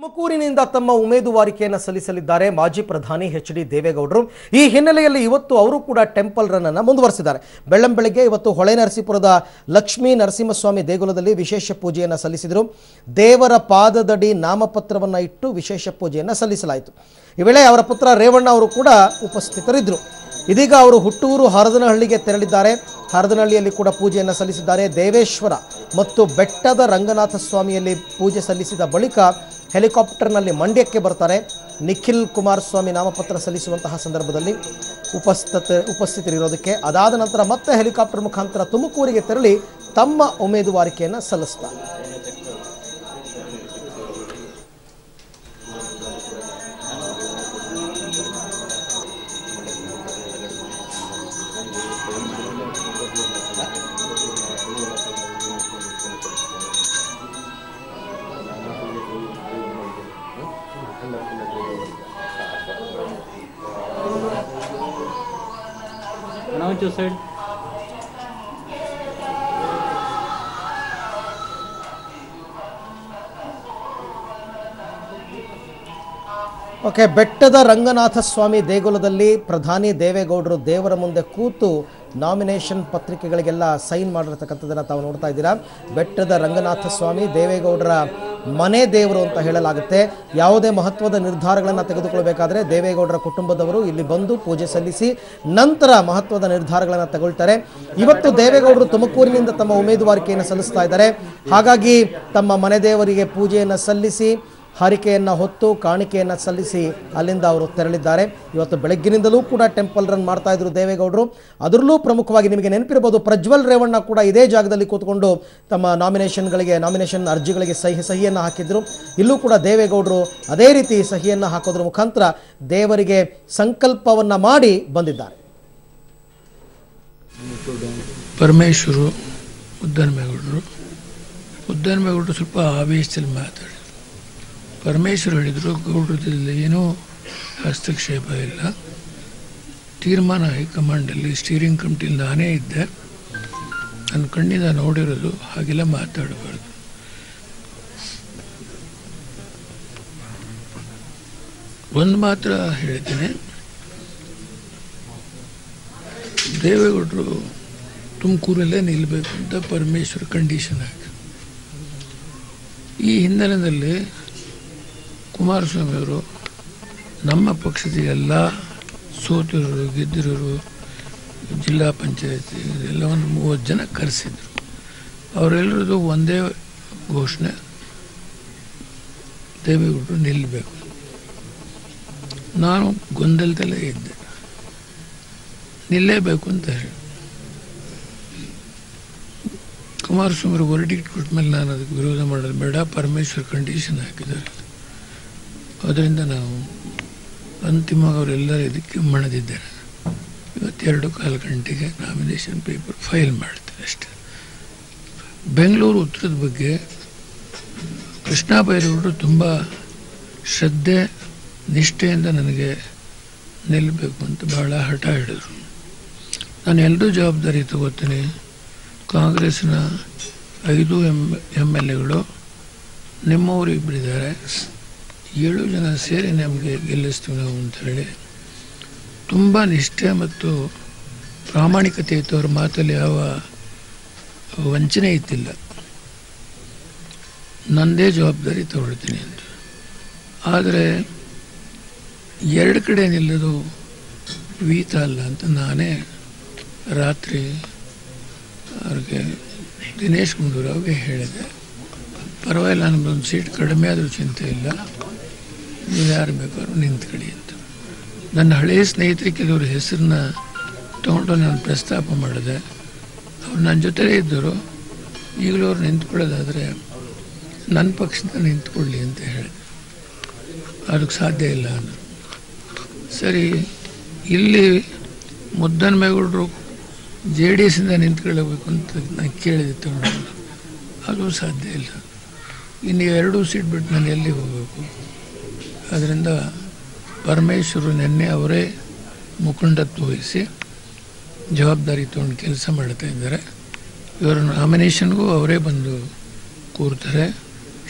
ತುಮಕೂರಿನಿಂದ ತಮ್ಮ ಉಮೇದುವಾರಿಕೆಯನ್ನು ಸಲ್ಲಿಸಲಿದ್ದಾರೆ ಮಾಜಿ ಪ್ರಧಾನಿ ಎಚ್.ಡಿ. ದೇವೇಗೌಡರು. ಈ ಹಿನ್ನೆಲೆಯಲ್ಲಿ ಇವತ್ತು ಅವರು ಕೂಡ ಟೆಂಪಲ್ ರನ್ ಅನ್ನು ಮುಂದುವರಿಸಿದ್ದಾರೆ. ಬೆಳ್ಳಂಬೆಳಗ್ಗೆ ಇವತ್ತು ಹೊಳೆನರಸೀಪುರದ ಲಕ್ಷ್ಮೀ ನರಸಿಂಹಸ್ವಾಮಿ ದೇಗುಲದಲ್ಲಿ ವಿಶೇಷ ಪೂಜೆಯನ್ನು ಸಲ್ಲಿಸಿದರು. ದೇವರ ಪಾದದಡಿ ನಾಮಪತ್ರವನ್ನು ಇಟ್ಟು ವಿಶೇಷ ಪೂಜೆಯನ್ನು ಸಲ್ಲಿಸಲಾಯಿತು. ಈ ವೇಳೆ ಅವರ ಪುತ್ರ ರೇವಣ್ಣ ಅವರು ಕೂಡ ಉಪಸ್ಥಿತರಿದ್ದರು. ಇದೀಗ ಅವರು ಹುಟ್ಟೂರು ಹರದನಹಳ್ಳಿಗೆ ತೆರಳಿದ್ದಾರೆ. ಹರದನಹಳ್ಳಿಯಲ್ಲಿ ಕೂಡ ಪೂಜೆಯನ್ನು ಸಲ್ಲಿಸಿದ್ದಾರೆ. ದೇವೇಶ್ವರ ಮತ್ತು ಬೆಟ್ಟದ ರಂಗನಾಥ ಸ್ವಾಮಿಯಲ್ಲಿ ಪೂಜೆ ಸಲ್ಲಿಸಿದ ಬಳಿಕ ಹೆಲಿಕಾಪ್ಟರ್ನಲ್ಲಿ ಮಂಡ್ಯಕ್ಕೆ ಬರ್ತಾರೆ. ನಿಖಿಲ್ ಕುಮಾರಸ್ವಾಮಿ ನಾಮಪತ್ರ ಸಲ್ಲಿಸುವಂತಹ ಸಂದರ್ಭದಲ್ಲಿ ಉಪಸ್ಥಿತರಿರೋದಕ್ಕೆ ಅದಾದ ನಂತರ ಮತ್ತೆ ಹೆಲಿಕಾಪ್ಟರ್ ಮುಖಾಂತರ ತುಮಕೂರಿಗೆ ತೆರಳಿ ತಮ್ಮ ಉಮೇದುವಾರಿಕೆಯನ್ನು ಸಲ್ಲಿಸ್ತಾರೆ. Now to side. ಓಕೆ, ಬೆಟ್ಟದ ರಂಗನಾಥ ಸ್ವಾಮಿ ದೇಗುಲದಲ್ಲಿ ಪ್ರಧಾನಿ ದೇವೇಗೌಡರು ದೇವರ ಮುಂದೆ ಕೂತು ನಾಮಿನೇಷನ್ ಪತ್ರಿಕೆಗಳಿಗೆಲ್ಲ ಸೈನ್ ಮಾಡಿರ್ತಕ್ಕಂಥದ್ದನ್ನು ತಾವು ನೋಡ್ತಾ ಇದ್ದೀರಾ. ಬೆಟ್ಟದ ರಂಗನಾಥ ಸ್ವಾಮಿ ದೇವೇಗೌಡರ ಮನೆ ದೇವರು ಅಂತ ಹೇಳಲಾಗುತ್ತೆ. ಯಾವುದೇ ಮಹತ್ವದ ನಿರ್ಧಾರಗಳನ್ನು ತೆಗೆದುಕೊಳ್ಬೇಕಾದ್ರೆ ದೇವೇಗೌಡರ ಕುಟುಂಬದವರು ಇಲ್ಲಿ ಬಂದು ಪೂಜೆ ಸಲ್ಲಿಸಿ ನಂತರ ಮಹತ್ವದ ನಿರ್ಧಾರಗಳನ್ನು ತಗೊಳ್ತಾರೆ. ಇವತ್ತು ದೇವೇಗೌಡರು ತುಮಕೂರಿನಿಂದ ತಮ್ಮ ಉಮೇದುವಾರಿಕೆಯನ್ನು ಸಲ್ಲಿಸ್ತಾ ಇದ್ದಾರೆ. ಹಾಗಾಗಿ ತಮ್ಮ ಮನೆ ದೇವರಿಗೆ ಪೂಜೆಯನ್ನು ಸಲ್ಲಿಸಿ ಹರಿಕೆಯನ್ನು ಹೊತ್ತು ಕಾಣಿಕೆಯನ್ನು ಸಲ್ಲಿಸಿ ಅಲ್ಲಿಂದ ಅವರು ತೆರಳಿದ್ದಾರೆ. ಇವತ್ತು ಬೆಳಗ್ಗಿನಿಂದಲೂ ಕೂಡ ಟೆಂಪಲ್ ರನ್ ಮಾಡ್ತಾ ಇದ್ರು ದೇವೇಗೌಡರು. ಅದರಲ್ಲೂ ಪ್ರಮುಖವಾಗಿ ನಿಮಗೆ ನೆನಪಿರಬಹುದು, ಪ್ರಜ್ವಲ್ ರೇವಣ್ಣ ಕೂಡ ಇದೇ ಜಾಗದಲ್ಲಿ ಕೂತ್ಕೊಂಡು ತಮ್ಮ ನಾಮಿನೇಷನ್ ಅರ್ಜಿಗಳಿಗೆ ಸಹಿಯನ್ನು ಹಾಕಿದ್ರು. ಇಲ್ಲೂ ಕೂಡ ದೇವೇಗೌಡರು ಅದೇ ರೀತಿ ಸಹಿಯನ್ನು ಹಾಕೋದ್ರ ಮುಖಾಂತರ ದೇವರಿಗೆ ಸಂಕಲ್ಪವನ್ನು ಮಾಡಿ ಬಂದಿದ್ದಾರೆ. ಪರಮೇಶ್ವರು ಉದ್ದನಮೇಗೌಡರು ಸ್ವಲ್ಪ ಆವೇಶದಲ್ಲಿ ಮಾತಾಡಿ ಪರಮೇಶ್ವರ್ ಹೇಳಿದರು, ಗೌಡ್ರದಲ್ಲಿ ಏನೂ ಹಸ್ತಕ್ಷೇಪ ಇಲ್ಲ, ತೀರ್ಮಾನ ಹೈಕಮಾಂಡಲ್ಲಿ ಸ್ಟೀರಿಂಗ್ ಕಮಿಟಿಲಿ ನಾನೇ ಇದ್ದೆ, ನನ್ನ ಕಣ್ಣಿಂದ ನೋಡಿರೋದು, ಹಾಗೆಲ್ಲ ಮಾತಾಡಬಾರ್ದು. ಒಂದು ಮಾತ್ರ ಹೇಳ್ತೀನಿ, ದೇವೇಗೌಡರು ತುಮಕೂರಲ್ಲೇ ನಿಲ್ಲಬೇಕು ಅಂತ ಪರಮೇಶ್ವರ್ ಕಂಡೀಷನ್ ಹಾಕಿ, ಈ ಹಿನ್ನೆಲೆಯಲ್ಲಿ ಕುಮಾರಸ್ವಾಮಿಯವರು ನಮ್ಮ ಪಕ್ಷದ ಎಲ್ಲ ಸೋತಿರೋರು ಗೆದ್ದಿರೋರು ಜಿಲ್ಲಾ ಪಂಚಾಯತಿ ಎಲ್ಲ ಒಂದು 30 ಜನ ಕರೆಸಿದ್ರು. ಅವರೆಲ್ಲರದು ಒಂದೇ ಘೋಷಣೆ, ದೇವೇಗೌಡರು ನಿಲ್ಲಬೇಕು. ನಾನು ಗೊಂದಲದಲ್ಲೇ ಇದ್ದೆ, ನಿಲ್ಲೇಬೇಕು ಅಂತ ಹೇಳಿ ಕುಮಾರಸ್ವಾಮಿ ವರ್ಡಿಕ್ಟ್ ಕೊಟ್ಟ ಮೇಲೆ ನಾನು ಅದಕ್ಕೆ ವಿರೋಧ ಮಾಡೋದು ಬೇಡ, ಪರಮೇಶ್ವರ್ ಕಂಡೀಷನ್ ಹಾಕಿದ್ದಾರೆ, ಅದರಿಂದ ನಾವು ಅಂತಿಮವಾಗಿ ಅವರೆಲ್ಲರೂ ಇದಕ್ಕೆ ಮಣದಿದ್ದಾರೆ. ಇವತ್ತು 2:15 ಗಂಟೆಗೆ ನಾಮಿನೇಷನ್ ಪೇಪರ್ ಫೈಲ್ ಮಾಡ್ತಾರೆ ಅಷ್ಟೇ. ಬೆಂಗಳೂರು ಉತ್ತರದ ಬಗ್ಗೆ ಕೃಷ್ಣ ಬೈರೇಗೌಡರು ತುಂಬ ಶ್ರದ್ಧೆ ನಿಷ್ಠೆಯಿಂದ ನನಗೆ ನಿಲ್ಲಬೇಕು ಅಂತ ಭಾಳ ಹಠ ಹಿಡಿದ್ರು. ನಾನು ಎಲ್ಲರೂ ಜವಾಬ್ದಾರಿ ತಗೋತೀನಿ. ಕಾಂಗ್ರೆಸ್ನ 5 MLAಗಳು ನಿಮ್ಮವರು ಇಬ್ಬರಿದ್ದಾರೆ, 7 ಜನ ಸೇರಿ ನಮಗೆ ಗೆಲ್ಲಿಸ್ತೀವಿ ನಾವು ಅಂತ ಹೇಳಿ ತುಂಬ ನಿಷ್ಠೆ ಮತ್ತು ಪ್ರಾಮಾಣಿಕತೆ ಇತ್ತು. ಅವ್ರ ಮಾತಲ್ಲಿ ಯಾವ ವಂಚನೆ ಇತ್ತಿಲ್ಲ. ನನ್ನದೇ ಜವಾಬ್ದಾರಿ ತಗೊಳ್ತೀನಿ ಅಂತ. ಆದರೆ 2 ಕಡೆ ನಿಲ್ಲೋದು ವೀತ ಅಲ್ಲ ಅಂತ ನಾನೇ ರಾತ್ರಿ ಅವ್ರಿಗೆ ದಿನೇಶ್ ಗುಂಡೂರಾವ್ಗೆ ಹೇಳಿದೆ, ಪರವಾಗಿಲ್ಲ, ನಮ್ಮದೊಂದು ಸೀಟ್ ಕಡಿಮೆ ಆದರೂ ಚಿಂತೆ ಇಲ್ಲ, ನೀವು ಯಾರು ಬೇಕಾದ್ರೂ ನಿಂತ್ಕೊಳ್ಳಿ ಅಂತ. ನನ್ನ ಹಳೆಯ ಸ್ನೇಹಿತರಿಗೆ ಕೆಲವ್ರ ಹೆಸರನ್ನ ತೊಗೊಂಡು ನಾನು ಪ್ರಸ್ತಾಪ ಮಾಡಿದೆ. ಅವ್ರು ನನ್ನ ಜೊತೆಲೇ ಇದ್ದರು. ಈಗಲೂ ಅವ್ರು ನಿಂತ್ಕೊಳ್ಳೋದಾದರೆ ನನ್ನ ಪಕ್ಷದಿಂದ ನಿಂತ್ಕೊಳ್ಳಿ ಅಂತ ಹೇಳಿದೆ. ಅದಕ್ಕೆ ಸಾಧ್ಯ ಇಲ್ಲ ಅಂದರು. ಸರಿ, ಇಲ್ಲಿ ಮುದ್ದನಮೇಗೌಡರು JDSಯಿಂದ ನಿಂತ್ಕೊಳ್ಳಬೇಕು ಅಂತ ನಾನು ಕೇಳಿದೆ, ತಗೊಂಡು ಅದು ಸಾಧ್ಯ ಇಲ್ಲ. ಇನ್ನು 2 ಸೀಟ್ ಬಿಟ್ಟು ನಾನು ಎಲ್ಲಿ ಹೋಗಬೇಕು? ಅದರಿಂದ ಪರಮೇಶ್ವರು ನಿನ್ನೆ ಅವರೇ ಮುಖಂಡತ್ವ ವಹಿಸಿ ಜವಾಬ್ದಾರಿ ತೊಗೊಂಡು ಕೆಲಸ ಮಾಡ್ತಾ ಇದ್ದಾರೆ. ಇವರ ನಾಮಿನೇಷನ್ಗೂ ಅವರೇ ಬಂದು ಕೂರ್ತಾರೆ.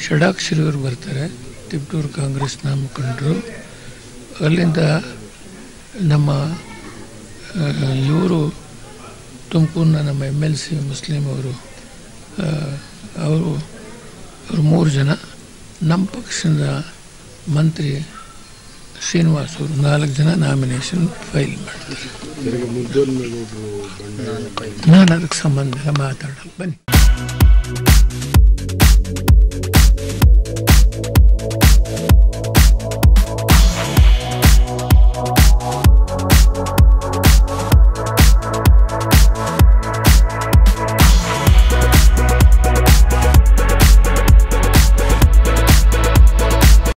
ಷಡಾಕ್ಷರಿಯವರು ಬರ್ತಾರೆ. ತಿಪ್ಟೂರು ಕಾಂಗ್ರೆಸ್ನ ಮುಖಂಡರು, ಅಲ್ಲಿಂದ ನಮ್ಮ ಇವರು ತುಮಕೂರಿನ ನಮ್ಮ MLC ಮುಸ್ಲಿಂ ಅವರು 3 ಜನ, ನಮ್ಮ ಪಕ್ಷದ ಮಂತ್ರಿ ಶ್ರೀನಿವಾಸ್ ಅವರು 4 ಜನ ನಾಮಿನೇಷನ್ ಫೈಲ್ ಮಾಡ್ತಾರೆ. ನಾನು ಅದಕ್ಕೆ ಸಂಬಂಧ ಮಾತಾಡಲ್ಲ, ಬನ್ನಿ.